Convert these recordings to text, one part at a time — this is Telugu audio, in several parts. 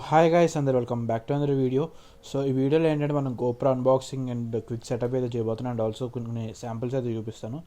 హాయ్ గైస్ అందరు welcome back to another video. So ఈ వీడియోలో ఏంటంటే మనం GoPro unboxing and quick setup అయితే చేయబోతున్నాం అండ్ ఆల్సో కొన్ని శాంపిల్స్ అయితే చూపిస్తాను.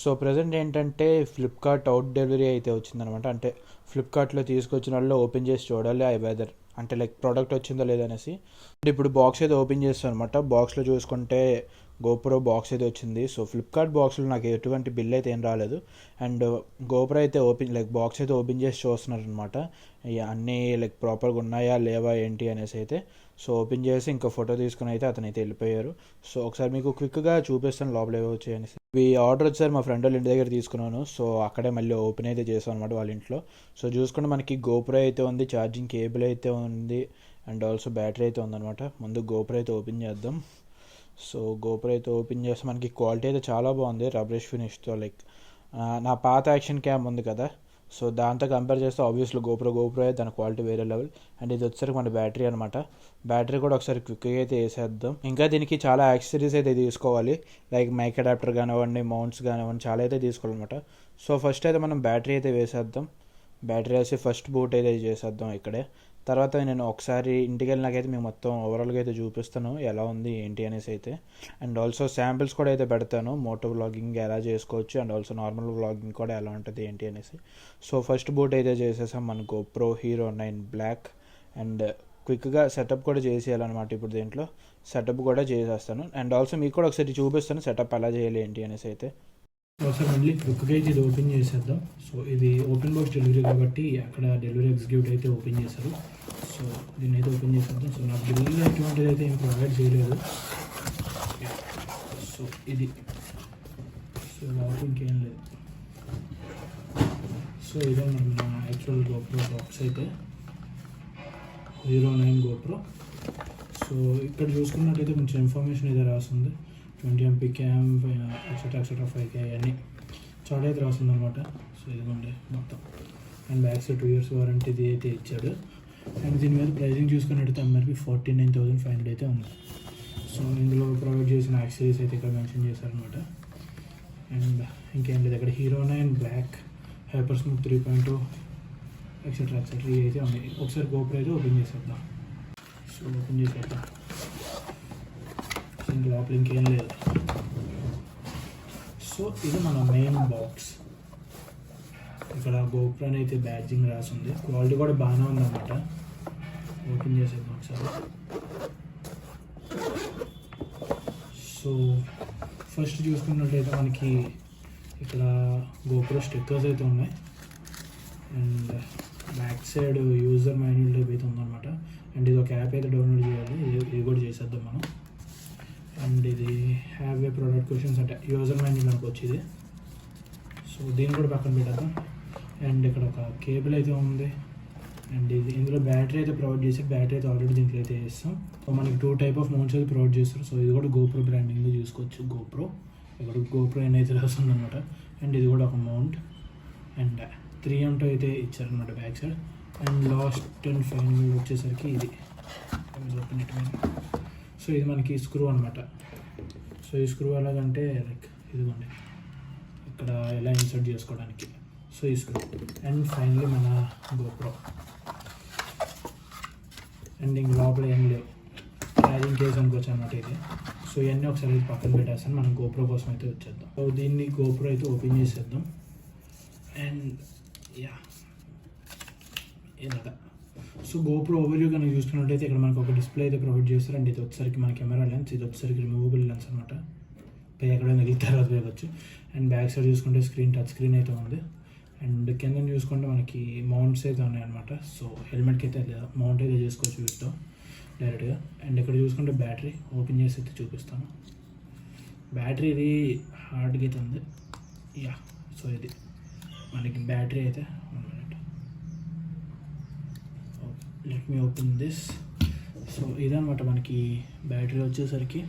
సో ప్రజెంట్ ఏంటంటే ఫ్లిప్కార్ట్ అవుట్ డెలివరీ అయితే వచ్చిందనమాట. అంటే ఫ్లిప్కార్ట్లో తీసుకొచ్చిన వాళ్ళు ఓపెన్ చేసి చూడాలి ఐ వెదర్ అంటే లైక్ ప్రోడక్ట్ వచ్చిందో లేదనేసి. ఇప్పుడు బాక్స్ అయితే ఓపెన్ చేస్తాను అనమాట. బాక్స్లో చూసుకుంటే గోప్రో బాక్స్ అయితే వచ్చింది. సో ఫ్లిప్కార్ట్ బాక్స్లో నాకు ఎటువంటి బిల్ అయితే ఏం రాలేదు. అండ్ గోప్రో అయితే బాక్స్ అయితే ఓపెన్ చేసి చూస్తున్నారు అనమాట. అన్నీ ప్రాపర్గా ఉన్నాయా లేవా ఏంటి అనేసి అయితే. సో ఓపెన్ చేసి ఇంకా ఫోటో తీసుకుని అయితే అతనైతే వెళ్ళిపోయారు. సో ఒకసారి మీకు క్విక్గా చూపిస్తాను లోపల ఏవో వచ్చాయి అనేసి. ఈ ఆర్డర్ వచ్చారు మా ఫ్రెండ్ వాళ్ళ ఇంటి దగ్గర తీసుకున్నాను. సో అక్కడే మళ్ళీ ఓపెన్ అయితే చేసాం అనమాట వాళ్ళ ఇంట్లో. సో చూసుకుంటే మనకి గోప్రో అయితే ఉంది, ఛార్జింగ్ కేబుల్ అయితే ఉంది అండ్ ఆల్సో బ్యాటరీ అయితే ఉందన్నమాట. ముందు గోప్రో అయితే ఓపెన్ చేద్దాం. సో గోప్రో అయితే ఓపెన్ చేస్తే మనకి క్వాలిటీ అయితే చాలా బాగుంది, రబ్రిష్ ఫినిష్తో. నా పాత యాక్షన్ క్యామ్ ఉంది కదా, సో దాంతో కంపేర్ చేస్తే ఆబ్వియస్లీ గోప్రో అయితే దాని క్వాలిటీ వేరే లెవెల్. అండ్ ఇది వచ్చేసరికి మన బ్యాటరీ అనమాట. బ్యాటరీ కూడా ఒకసారి క్విక్గా అయితే వేసేద్దాం. ఇంకా దీనికి చాలా యాక్సెసరీస్ అయితే తీసుకోవాలి, మైక్ అడాప్టర్ కానివ్వండి, మౌంట్స్ కానివ్వండి, చాలా అయితే తీసుకోవాలన్నమాట. సో ఫస్ట్ అయితే మనం బ్యాటరీ అయితే వేసేద్దాం. బ్యాటరీ వేసి ఫస్ట్ బూట్ అయితే చేసేద్దాం ఇక్కడే. తర్వాత నేను ఒకసారి ఇంటికి వెళ్ళినాకైతే మేము మొత్తం ఓవరాల్గా అయితే చూపిస్తాను ఎలా ఉంది ఏంటి అనేసి అయితే. అండ్ ఆల్సో శాంపిల్స్ కూడా అయితే పెడతాను, మోటో వ్లాగింగ్ ఎలా చేసుకోవచ్చు అండ్ ఆల్సో నార్మల్ వ్లాగింగ్ కూడా ఎలా ఉంటుంది ఏంటి అనేసి. సో ఫస్ట్ బూట్ అయితే చేసేసాం మన GoPro Hero 9 బ్లాక్. అండ్ క్విక్గా సెటప్ కూడా చేసేయాలన్నమాట. ఇప్పుడు దీంట్లో సెటప్ కూడా చేసేస్తాను అండ్ ఆల్సో మీకు కూడా ఒకసారి చూపిస్తాను సెటప్ ఎలా చేయాలి ఏంటి అనేసి అయితే. ఒకసారి మళ్ళీ క్విక్గా అయితే ఇది ఓపెన్ చేసేద్దాం. సో ఇది ఓపెన్ బాక్స్ డెలివరీ కాబట్టి అక్కడ డెలివరీ ఎగ్జిక్యూటివ్ అయితే ఓపెన్ చేశారు. సో దీన్ని అయితే ఓపెన్ చేసేద్దాం. సో నాకు బిల్ ఎటువంటిది అయితే ఏం ప్రొవైడ్ చేయలేదు. సో ఇది సో లోపల ఇంకేం లేదు. సో ఇదే మన యాక్చువల్ GoPro బాక్స్ అయితే Hero 9 GoPro. సో ఇక్కడ చూసుకున్నట్టయితే కొంచెం ఇన్ఫర్మేషన్ అయితే రాస్తుంది. 20 MP క్యామ్ ఎక్సెట్రా 5K అన్నీ చాలా అయితే రాస్తుంది అనమాట. సో ఇదిగోండి మొత్తం. అండ్ బ్యాక్ సైడ్ 2 years వారంటీది అయితే ఇచ్చాడు. అండ్ దీని మీద ప్రైజింగ్ చూసుకున్నట్టయితే అందరికి 49,500 అయితే ఉంది. సో ఇందులో ప్రొవైడ్ చేసిన యాక్సెసరీస్ అయితే ఇక్కడ మెన్షన్ చేశారనమాట. అండ్ ఇంకేం లేదు, ఇక్కడ Hero 9 black, hyper smooth 3.2 etcetera అయితే ఉంది. ఒకసారి GoPro అయితే ఓపెన్ చేసేద్దాం. సో ఓపెన్ చేసేద్దాం. ఇంక లోపల ఇంకేం లేదు. సో ఇది మన మెయిన్ బాక్స్. ఇక్కడ GoPro అయితే బ్యాడ్జింగ్ రాసింది, క్వాలిటీ కూడా బాగానే ఉందన్నమాట. ఓపెన్ చేసేద్దాం ఒకసారి. సో ఫస్ట్ చూసుకున్నట్లయితే మనకి ఇక్కడ GoPro స్టిక్కర్స్ అయితే ఉన్నాయి. And back side user manual type అయితే ఉందన్నమాట. అండ్ ఇది ఒక యాప్ అయితే డౌన్లోడ్ చేయాలి, ఇది కూడా చేసేద్దాం మనం. అండ్ ఇది హ్యావ్ ఏ ప్రోడక్ట్ క్వశ్చన్స్ అంటే యూజర్ మాన్యువల్ అనుకోవచ్చు ఇది. సో దీన్ని కూడా పక్కన పెట్టేద్దాం. అండ్ ఇక్కడ ఒక కేబుల్ అయితే ఉంది. అండ్ ఇందులో బ్యాటరీ అయితే ప్రొవైడ్ చేసి, బ్యాటరీ అయితే ఆల్రెడీ దీంట్లో అయితే వేస్తాం. సో మనకి 2 type ఆఫ్ మౌంట్స్ అయితే ప్రొవైడ్ చేస్తారు. సో ఇది కూడా GoPro బ్రాండింగ్లో చూసుకోవచ్చు. GoPro ఇక్కడ GoPro అయితే రాస్తుంది అనమాట. అండ్ ఇది కూడా ఒక మౌంట్. అండ్ 3M అయితే ఇచ్చారనమాట back side. And last and final వచ్చేసరికి ఇది సో ఇది మనకి స్క్రూ అనమాట. సో ఈ స్క్రూ ఎలాగంటే ఇదిగోండి ఇక్కడ ఎలా ఇన్సర్ట్ చేసుకోవడానికి. సో ఈ స్క్రూ. అండ్ ఫైనల్లీ మన GoPro. అండ్ ఇంక లోపల ఏం లేవు, క్యారింగ్ కేస్ అనుకోవచ్చు అనమాట ఇది. సో ఇవన్నీ ఒకసారి పక్కన పెట్టేస్తాను, మనం GoPro కోసం అయితే వచ్చేద్దాం. సో దీన్ని GoPro అయితే ఓపెన్ చేసేద్దాం. అండ్ ఇలాగా. సో GoPro ఓవర్వ్యూ కనుక చూసుకున్నట్టయితే ఇక్కడ మనకు ఒక డిస్ప్లే అయితే ప్రొవైడ్ చేస్తారు. అండ్ ఇది వచ్చేసరికి మన కెమెరా లెన్స్, ఇది వచ్చేసరికి రిమూవబుల్ లెన్స్ అనమాట. ఎక్కడైనా వెళ్ళిన తర్వాత వేయవచ్చు. అండ్ బ్యాక్ సైడ్ చూసుకుంటే టచ్ స్క్రీన్ అయితే ఉంది. అండ్ కింద చూసుకుంటే మనకి మౌంట్స్ అయితే ఉన్నాయన్నమాట. సో హెల్మెట్కి అయితే మౌంట్ అయితే చేసుకోవచ్చు వీటితో డైరెక్ట్గా. అండ్ ఇక్కడ చూసుకుంటే బ్యాటరీ ఓపెన్ చేసి అయితే చూపిస్తాను. బ్యాటరీ ఇది హార్డ్గా అయితే ఉంది. సో ఇది మనకి బ్యాటరీ అయితే 1 minute. Let me open this. So ఇదనమాట మనకి బ్యాటరీ వచ్చేసరికి.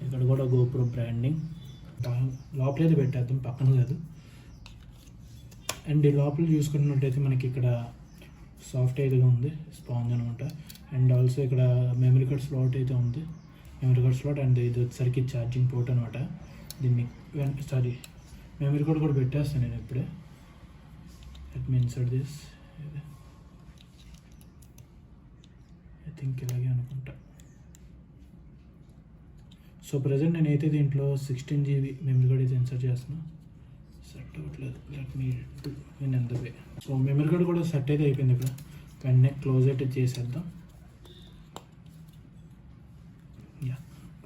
ఇక్కడ కూడా GoPro బ్రాండింగ్ లోపలైతే పెట్టేద్దాం, పక్కన కాదు. అండ్ ఈ లోపల చూసుకున్నట్టయితే మనకి ఇక్కడ సాఫ్ట్ అయితే ఉంది, స్పాంజ్ అనమాట. అండ్ ఆల్సో ఇక్కడ మెమరీ కార్డ్ స్లాట్ అయితే ఉంది, అండ్ ఇది వచ్చేసరికి ఛార్జింగ్ పోర్ట్ అనమాట. దీన్ని మెమరీ కార్డ్ కూడా పెట్టేస్తాను నేను ఇప్పుడే. Let me insert this. Think ఇలాగే అనుకుంటా. సో ప్రజెంట్ నేనైతే దీంట్లో 16 GB మెమరీ కార్డ్ అయితే ఇన్సర్ట్ చేస్తున్నాను. సెట్ అవ్వట్లేదు, లెట్ మీ డూ ఇన్ అంత వే. సో మెమరీ కార్డ్ కూడా సెట్ అయితే అయిపోయింది. ఇక్కడ వెంటనే క్లోజ్ అయితే చేసేద్దాం. యా,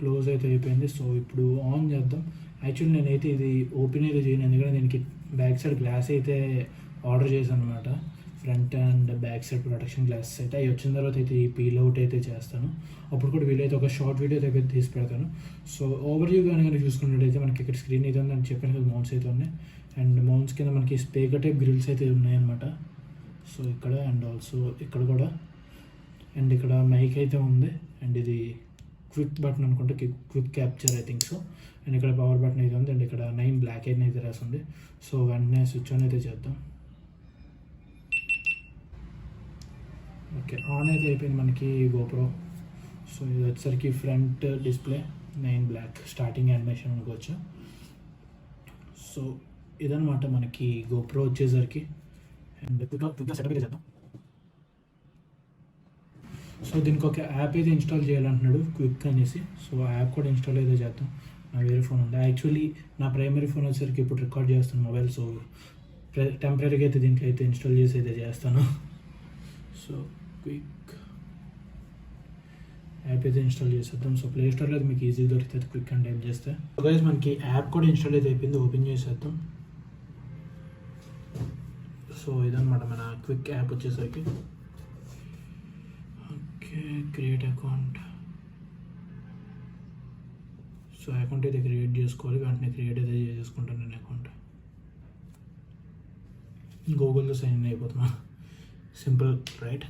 క్లోజ్ అయితే అయిపోయింది. సో ఇప్పుడు ఆన్ చేద్దాం. యాక్చువల్లీ నేనైతే ఇది ఓపెన్ అయితే చేయను, ఎందుకంటే దీనికి బ్యాక్ సైడ్ గ్లాస్ అయితే ఆర్డర్ చేశాను అనమాట. Front and back side protection glasses అయితే అవి వచ్చిన తర్వాత అయితే ఈ పీల్ అవుట్ అయితే చేస్తాను. అప్పుడు కూడా వీలైతే ఒక షార్ట్ వీడియో అయితే తీసి పెడతాను. సో ఓవర్వ్యూ కానీ చూసుకున్నట్టయితే మనకి ఇక్కడ స్క్రీన్ అయితే ఉంది అని చెప్పాను కదా, మౌంట్స్ అయితే ఉన్నాయి. అండ్ మౌంట్స్ కింద మనకి స్పీకర్ టైప్ గ్రిల్స్ అయితే ఉన్నాయన్నమాట. సో ఇక్కడ అండ్ ఆల్సో ఇక్కడ కూడా, అండ్ ఇక్కడ మైక్ అయితే ఉంది. అండ్ ఇది క్విక్ బటన్ అనుకుంటే, quick capture I think so. And ఇక్కడ పవర్ బటన్ అయితే ఉంది. అండ్ ఇక్కడ 9 బ్లాక్ అయితే రాసింది. సో వెంటనే స్విచ్ ఆన్ అయితే చేద్దాం. ఓకే, ఆన్ అయితే అయిపోయింది మనకి గోప్రో. సో ఇది వచ్చేసరికి front display 9 black starting animation అనుకోవచ్చు. సో ఇదనమాట మనకి గోప్రో వచ్చేసరికి. అండ్ క్విక్గా సెటప్ అయితే చేద్దాం. సో దీనికి ఒక యాప్ అయితే ఇన్స్టాల్ చేయాలంటున్నాడు, క్విక్ అనేసి. సో ఆ యాప్ కూడా ఇన్స్టాల్ అయితే చేద్దాం. నా వేరే ఫోన్ ఉంది. యాక్చువల్లీ నా ప్రైమరీ ఫోన్ వచ్చేసరికి ఇప్పుడు రికార్డ్ చేస్తాను మొబైల్. సో టెంపరీగా అయితే దీంట్లో అయితే ఇన్స్టాల్ చేసి అయితే చేస్తాను. సో క్విక్ యాప్ అయితే ఇన్స్టాల్ చేసేద్దాం. సో ప్లే స్టోర్లో అయితే మీకు ఈజీ దొరుకుతుంది క్విక్ అని టైప్ చేస్తే. గైస్ మనకి యాప్ కూడా ఇన్స్టాల్ అయితే అయిపోయింది, ఓపెన్ చేసేద్దాం. సో ఇదన్నమాట మన క్విక్ యాప్ వచ్చేసరికి. Okay, create account. So account అయితే క్రియేట్ చేసుకోవాలి. వెంటనే క్రియేట్ అయితే చేసుకుంటాను నేను అకౌంట్. గూగుల్లో సైన్ ఇన్ అయిపోతున్నా, simple right.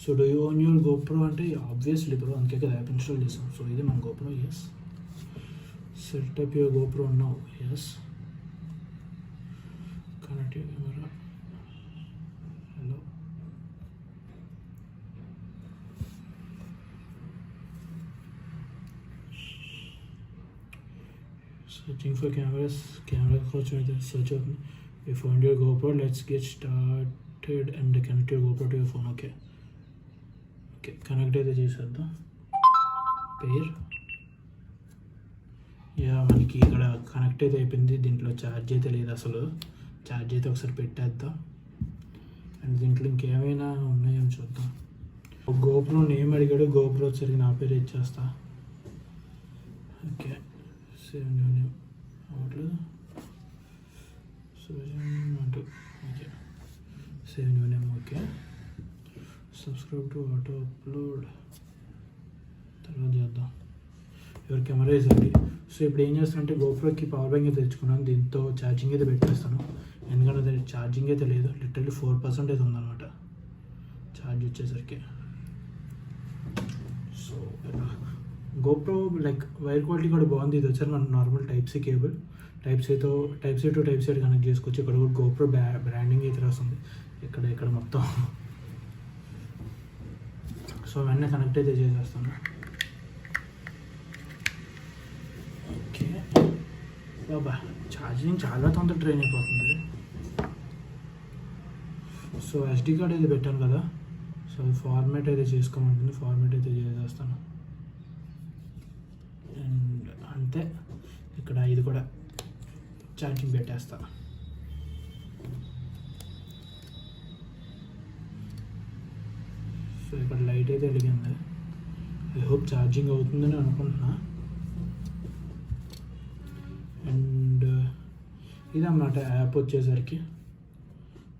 So do you own your GoPro అంటే ఆబ్వియస్లీ బ్రో, అందుకే కదా యాప్ ఇన్స్టాల్ చేసాం. సో ఇది మన GoPro. Yes, setup your GoPro now. Yes, connect your camera. Hello, searching for cameras. Camera approach with the search of you found your GoPro. Let's get started and connect your GoPro to your phone. Okay, connect అయితే చేసేద్దాం. పేర్ యా, మనకి ఇక్కడ కనెక్ట్ అయితే అయిపోయింది. దీంట్లో ఛార్జ్ అయితే లేదు అసలు. ఛార్జ్ అయితే ఒకసారి పెట్టేద్దాం. అండ్ దీంట్లో ఇంకేమైనా ఉన్నాయని చూద్దాం. గోప్రో నేమ్ అడిగాడు, గోప్రో వచ్చరికి నా పేరు ఇచ్చేస్తా. ఓకే, సేవ్ న్యూ నేమ్ అవ్వట్లేదు. సూజన్ అంటూ. Okay, save new name. Okay, subscribe to auto upload తర్వాత చేద్దాం. Your camera is ready. So ఇప్పుడు ఏం చేస్తానంటే గోప్రోకి పవర్ బ్యాంక్ అయితే తెచ్చుకున్నాను. దీంతో ఛార్జింగ్ అయితే పెట్టేస్తాను, ఎందుకంటే అది ఛార్జింగ్ అయితే లేదు. లిటరల్లీ 4% అయితే ఉందన్నమాట ఛార్జ్ వచ్చేసరికి. So GoPro like wire quality కూడా బాగుంది. ఇది వచ్చారు మన normal type C cable. Type C to type C connect చేసుకోవచ్చు. ఇక్కడ కూడా గోప్రో బ్రాండింగ్ అయితే రాస్తుంది ఇక్కడ మొత్తం. సో వెంటనే కనెక్ట్ అయితే చేసేస్తాను. ఓకే బాబా, ఛార్జింగ్ చాలా తొందర ట్రైన్ అయిపోతుంది. సో ఎస్డి కార్డ్ అయితే పెట్టాను కదా, సో ఫార్మాట్ అయితే చేసుకోమంటుంది. ఫార్మాట్ అయితే చేసేస్తాను. అండ్ అంతే, ఇక్కడ ఇది కూడా ఛార్జింగ్ పెట్టేస్తా. సో ఇక్కడ లైట్ అయితే వెలిగింది. ఐ హోప్ ఛార్జింగ్ అవుతుందని అనుకుంటున్నా. అండ్ ఇదన్నమాట యాప్ వచ్చేసరికి.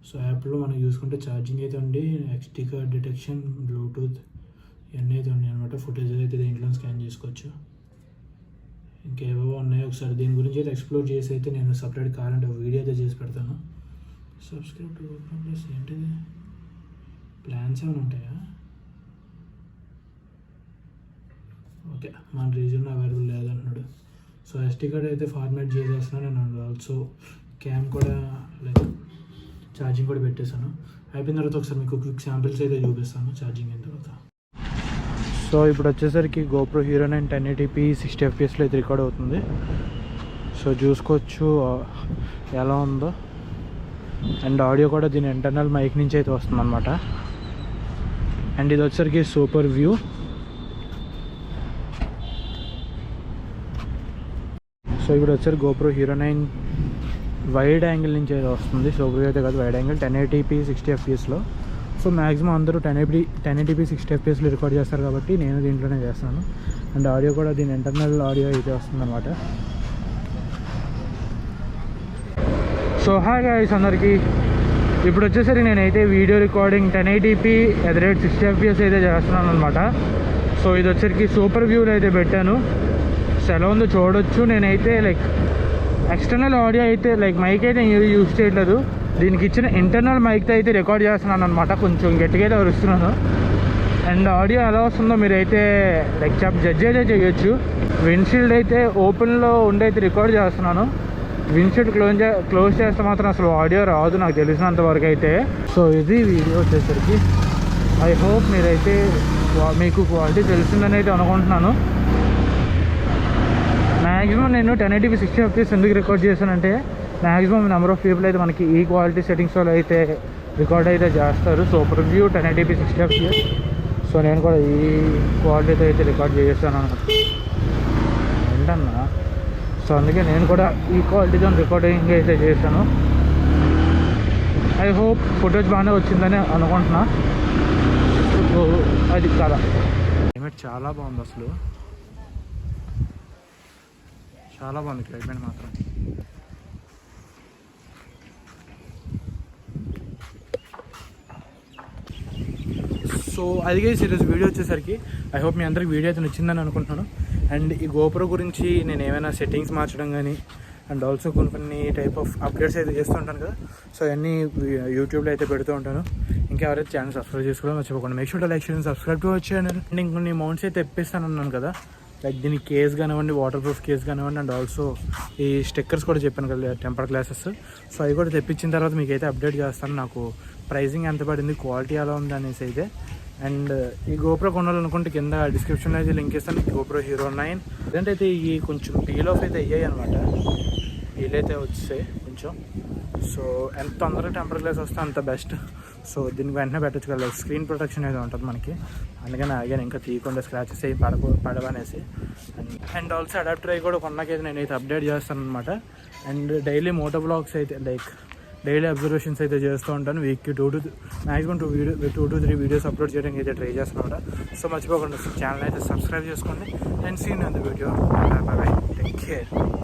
సో యాప్లో మనం చూసుకుంటే ఛార్జింగ్ అయితే ఉంది, ఎక్స్డి కార్డ్ డిటెక్షన్, బ్లూటూత్ ఇవన్నీ అయితే ఉన్నాయి అనమాట. ఫుటేజ్ అయితే దీంట్లో స్కాన్ చేసుకోవచ్చు. ఇంకేవో ఉన్నాయి, ఒకసారి దీని గురించి అయితే ఎక్స్ప్లోర్ చేసి అయితే నేను సపరేట్ కావాలంటే వీడియో అయితే చేసి పెడతాను. Subscribe to GoPro plus. ఏంటిది, ప్లాన్స్ ఏమైనా ఉంటాయా? ఓకే, మన రీజన్ అవైలబుల్ లేదంటున్నాడు. సో ఎస్డి కార్డ్ అయితే ఫార్మాట్ చేసేస్తున్నాను. అండ్ ఆల్సో క్యామ్ కూడా లైక్ ఛార్జింగ్ కూడా పెట్టేశాను. అయిపోయిన తర్వాత ఒకసారి మీకు క్విక్ శాంపిల్స్ అయితే చూపిస్తాను ఛార్జింగ్ అయిన తర్వాత. సో ఇప్పుడు వచ్చేసరికి గోప్రో హీరో 9 1080p 60 fpsలో అయితే రికార్డ్ అవుతుంది. సో చూసుకోవచ్చు ఎలా ఉందో. అండ్ ఆడియో కూడా దీని ఇంటర్నల్ మైక్ నుంచి అయితే వస్తుంది అనమాట. అండ్ ఇది వచ్చరికి సూపర్ వ్యూ. సో ఇప్పుడు వచ్చారు GoPro Hero 9 వైడ్ యాంగిల్ నుంచి అయితే వస్తుంది. సూపర్ వ్యూ అయితే కాదు, వైడ్ యాంగిల్ 1080p 60 fpsలో. సో మ్యాక్సిమం అందరూ 1080p 60 fpsలో రికార్డ్ చేస్తారు కాబట్టి నేను దీంట్లోనే చేస్తాను. అండ్ ఆడియో కూడా దీని ఇంటర్నల్ ఆడియో అయితే వస్తుందన్నమాట. సో హాయ్ గైస్ అందరికీ. ఇప్పుడు వచ్చేసరికి నేనైతే వీడియో రికార్డింగ్ 1080p 60 fps అయితే చేస్తున్నాను అనమాట. సో ఇది వచ్చేసరికి సూపర్ వ్యూలో అయితే పెట్టాను. సో ఎలా ఉందో చూడొచ్చు. నేనైతే లైక్ ఎక్స్టర్నల్ ఆడియో అయితే లైక్ మైక్ అయితే యూజ్ చేయట్లేదు. దీనికి ఇచ్చిన ఇంటర్నల్ మైక్తో అయితే రికార్డ్ చేస్తున్నాను అనమాట. కొంచెం గట్టిగా అయితే వరుస్తున్నాను. అండ్ ఆడియో ఎలా వస్తుందో మీరైతే లైక్ జడ్జ్ అయితే చేయొచ్చు. విండ్షీల్డ్ అయితే ఓపెన్లో ఉండి అయితే రికార్డ్ చేస్తున్నాను. విండ్షీల్డ్ క్లోజ్ చేస్తే మాత్రం అసలు ఆడియో రాదు నాకు తెలిసినంత వరకు అయితే. సో ఇది వీడియో వచ్చేసరికి. ఐ హోప్ మీరైతే మీకు క్వాలిటీ తెలిసిందని అయితే అనుకుంటున్నాను. మ్యాక్సిమం నేను 1080p 60 fps ఎందుకు రికార్డ్ చేశానంటే మ్యాక్సిమం నెంబర్ ఆఫ్ పీపుల్ అయితే మనకి ఈ క్వాలిటీ సెట్టింగ్స్ వాళ్ళు అయితే రికార్డ్ అయితే చేస్తారు. Super view 1080p 60 fps. So నేను కూడా ఈ క్వాలిటీతో అయితే రికార్డ్ చేస్తాను ఏంటన్నా. సో అందుకే నేను కూడా ఈ క్వాలిటీతో రికార్డింగ్ అయితే చేశాను. ఐ హోప్ ఫుటేజ్ బాగానే వచ్చిందని అనుకుంటున్నా. సో అది కదా క్లైమేట్ చాలా బాగుంది, అసలు చాలా బాగుంది క్లైమేట్ మాత్రం. సో అదిగే ఈరోజు వీడియో వచ్చేసరికి ఐ హోప్ మీ అందరికి వీడియో అయితే నచ్చిందని అనుకుంటున్నాను. అండ్ ఈ GoPro గురించి నేను ఏమైనా సెట్టింగ్స్ మార్చడం కానీ అండ్ ఆల్సో కొన్ని టైప్ ఆఫ్ అప్డేట్స్ అయితే చేస్తూ ఉంటాను కదా. సో అవన్నీ యూట్యూబ్లో అయితే పెడుతూ ఉంటాను. ఇంకా ఎవరైతే ఛానల్ సబ్స్క్రైబ్ చేసుకోవడం మర్చిపోకుండా make sure to like and subscribe to our channel. And ఇంకొన్ని మౌంట్స్ అయితే తెప్పిస్తాను అన్నాను కదా, లైక్ దీనికి కేస్ కానివ్వండి, వాటర్ ప్రూఫ్ కేస్ కానివ్వండి, అండ్ ఆల్సో ఈ స్టిక్కర్స్ కూడా చెప్పాను కదా టెంపర్ గ్లాసెస్. సో అవి కూడా తెప్పించిన తర్వాత మీకు అయితే అప్డేట్ చేస్తాను. నాకు ప్రైజింగ్ ఎంత పడింది, క్వాలిటీ ఎలా ఉంది అనేసి అయితే. అండ్ ఈ GoPro కొనాలనుకుంటే కింద డిస్క్రిప్షన్లో అయితే లింక్ ఇస్తాను. GoPro Hero 9 ఏంటంటే ఈ కొంచెం పీల్ ఆఫ్ అయితే అయ్యాయి అనమాట. వీలైతే వచ్చాయి కొంచెం. సో ఎంత తొందరగా టెంపర్ గ్లాస్ వస్తే అంత బెస్ట్. సో దీనికి వెంటనే పెట్టచ్చు కదా, స్క్రీన్ ప్రొటెక్షన్ అయితే ఉంటుంది మనకి. అందుకని ఆగాను, ఇంకా తీయకుండా స్క్రాచెస్ అయ్యి పడవనేసి. అండ్ ఆల్సో అడాప్టర్ అయ్యి కూడా కొన్నాకైతే నేనైతే అప్డేట్ చేస్తాను అనమాట. అండ్ డైలీ మోటోవ్లాగ్స్ అయితే లైక్ డైలీ అబ్జర్వేషన్స్ అయితే చేస్తూ ఉంటాను. వీక్కి మ్యాక్సిమం 2 to 3 వీడియోస్ అప్లోడ్ చేయడానికి అయితే ట్రై చేస్తున్నాను అనమాట. సో మర్చిపోకుండా ఛానల్ అయితే సబ్స్క్రైబ్ చేసుకోండి. And seen in the video. Bye bye, take care.